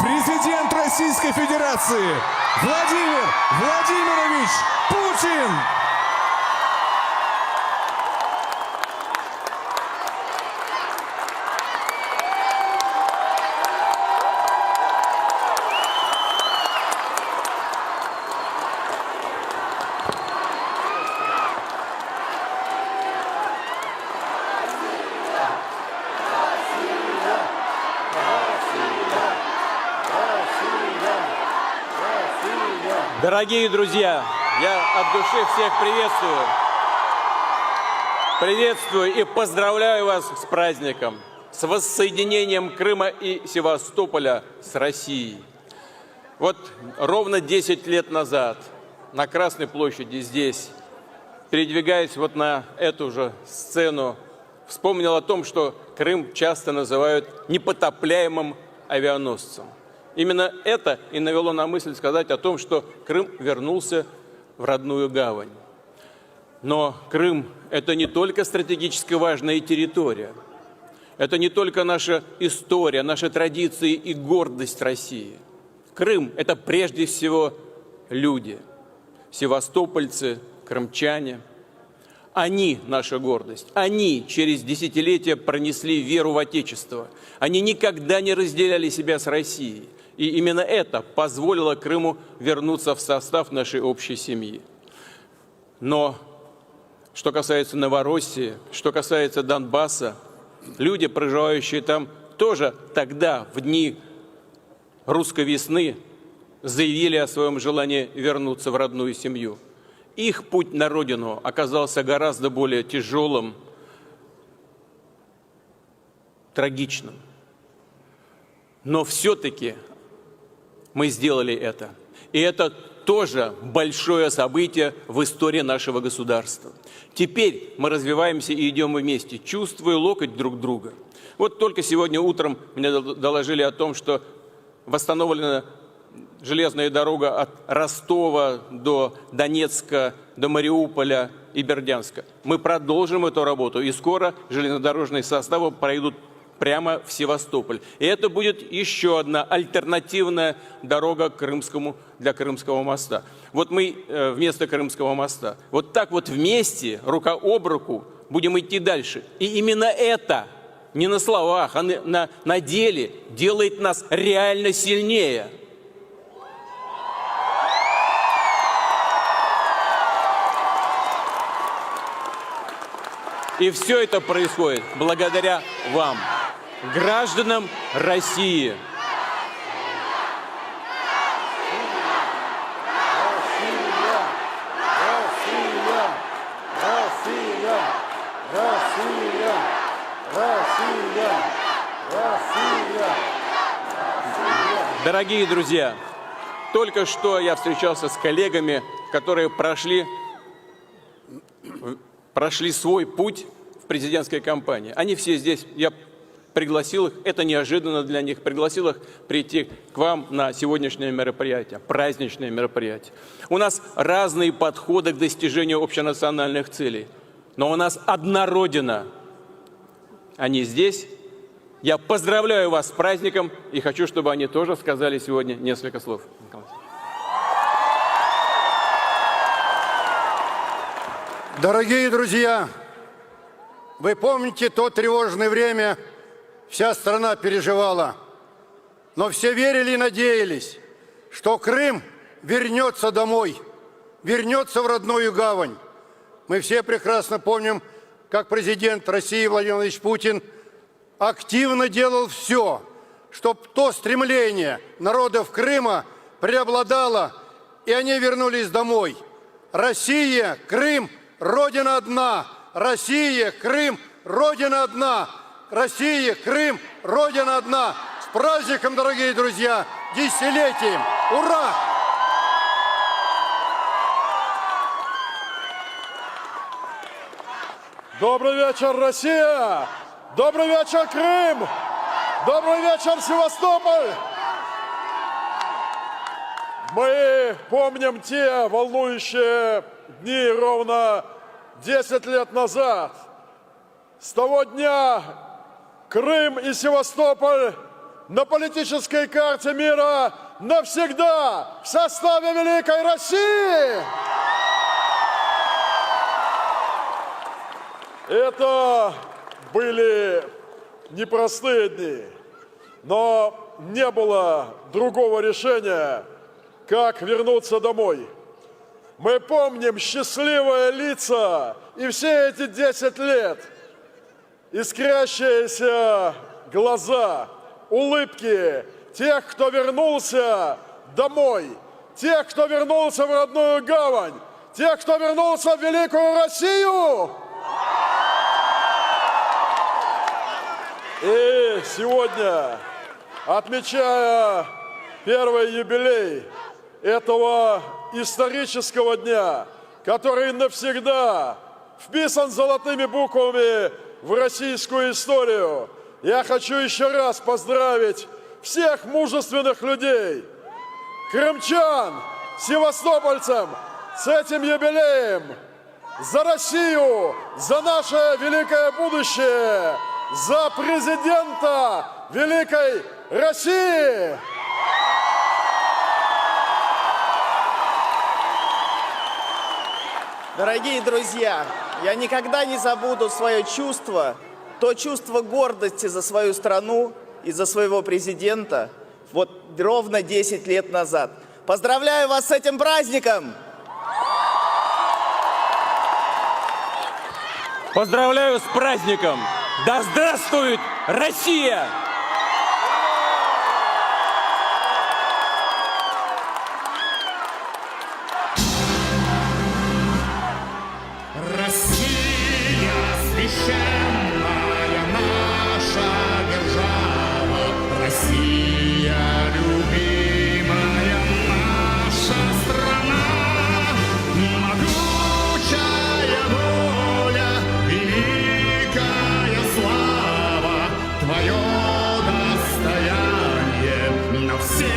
президент Российской Федерации Владимир Владимирович Путин. Дорогие друзья, я от души всех приветствую. Приветствую и поздравляю вас с праздником, с воссоединением Крыма и Севастополя с Россией. Вот ровно 10 лет назад на Красной площади здесь, передвигаясь вот на эту же сцену, вспомнил о том, что Крым часто называют непотопляемым авианосцем. Именно это и навело на мысль сказать о том, что Крым вернулся в родную гавань. Но Крым – это не только стратегически важная территория, это не только наша история, наши традиции и гордость России. Крым – это прежде всего люди, севастопольцы, крымчане. Они – наша гордость. Они через десятилетия пронесли веру в Отечество. Они никогда не разделяли себя с Россией. И именно это позволило Крыму вернуться в состав нашей общей семьи. Но что касается Новороссии, что касается Донбасса, люди, проживающие там, тоже тогда, в дни русской весны, заявили о своем желании вернуться в родную семью. Их путь на родину оказался гораздо более тяжелым, трагичным. Но все-таки мы сделали это. И это тоже большое событие в истории нашего государства. Теперь мы развиваемся и идем вместе, чувствуя локоть друг друга. Вот только сегодня утром мне доложили о том, что восстановлена железная дорога от Ростова до Донецка, до Мариуполя и Бердянска. Мы продолжим эту работу, и скоро железнодорожные составы пройдут прямо в Севастополь. И это будет еще одна альтернативная дорога для Крымского моста. Вот мы вместо Крымского моста, вот так вот вместе, рука об руку, будем идти дальше. И именно это, не на словах, а на деле, делает нас реально сильнее. И все это происходит благодаря вам, гражданам России. Дорогие друзья, только что я встречался с коллегами, которые прошли свой путь в президентской кампании. Они все здесь, я пригласил их, это неожиданно для них, пригласил их прийти к вам на сегодняшнее мероприятие, праздничное мероприятие. У нас разные подходы к достижению общенациональных целей, но у нас одна Родина. Они здесь. Я поздравляю вас с праздником и хочу, чтобы они тоже сказали сегодня несколько слов. Дорогие друзья, вы помните то тревожное время, вся страна переживала, но все верили и надеялись, что Крым вернется домой, вернется в родную гавань. Мы все прекрасно помним, как президент России Владимир Владимирович Путин активно делал все, чтобы то стремление народов Крыма преобладало, и они вернулись домой. Россия, Крым, Родина одна. Россия, Крым, Родина одна. Россия, Крым, Родина одна. С праздником, дорогие друзья, десятилетием! Ура! Добрый вечер, Россия! Добрый вечер, Крым! Добрый вечер, Севастополь! Мы помним те волнующие дни ровно 10 лет назад. С того дня Крым и Севастополь на политической карте мира навсегда в составе Великой России. Это были непростые дни, но не было другого решения, как вернуться домой. Мы помним счастливые лица и все эти 10 лет, искрящиеся глаза, улыбки тех, кто вернулся домой, тех, кто вернулся в родную гавань, тех, кто вернулся в Великую Россию. И сегодня, отмечая первый юбилей этого исторического дня, который навсегда вписан золотыми буквами в российскую историю, я хочу еще раз поздравить всех мужественных людей, крымчан, севастопольцам с этим юбилеем, за Россию, за наше великое будущее, за президента Великой России! Дорогие друзья, я никогда не забуду свое чувство, то чувство гордости за свою страну и за своего президента вот ровно 10 лет назад. Поздравляю вас с этим праздником! Поздравляю с праздником! Да здравствует Россия! Россия священная наша держава, Россия любимая наша страна, могучая воля, великая слава, твое достояние на все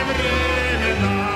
времена.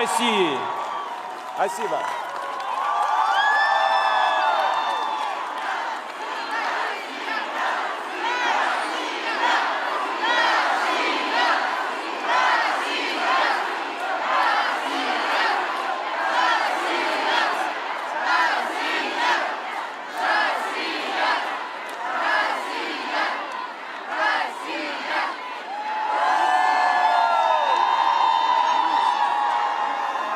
России. Спасибо.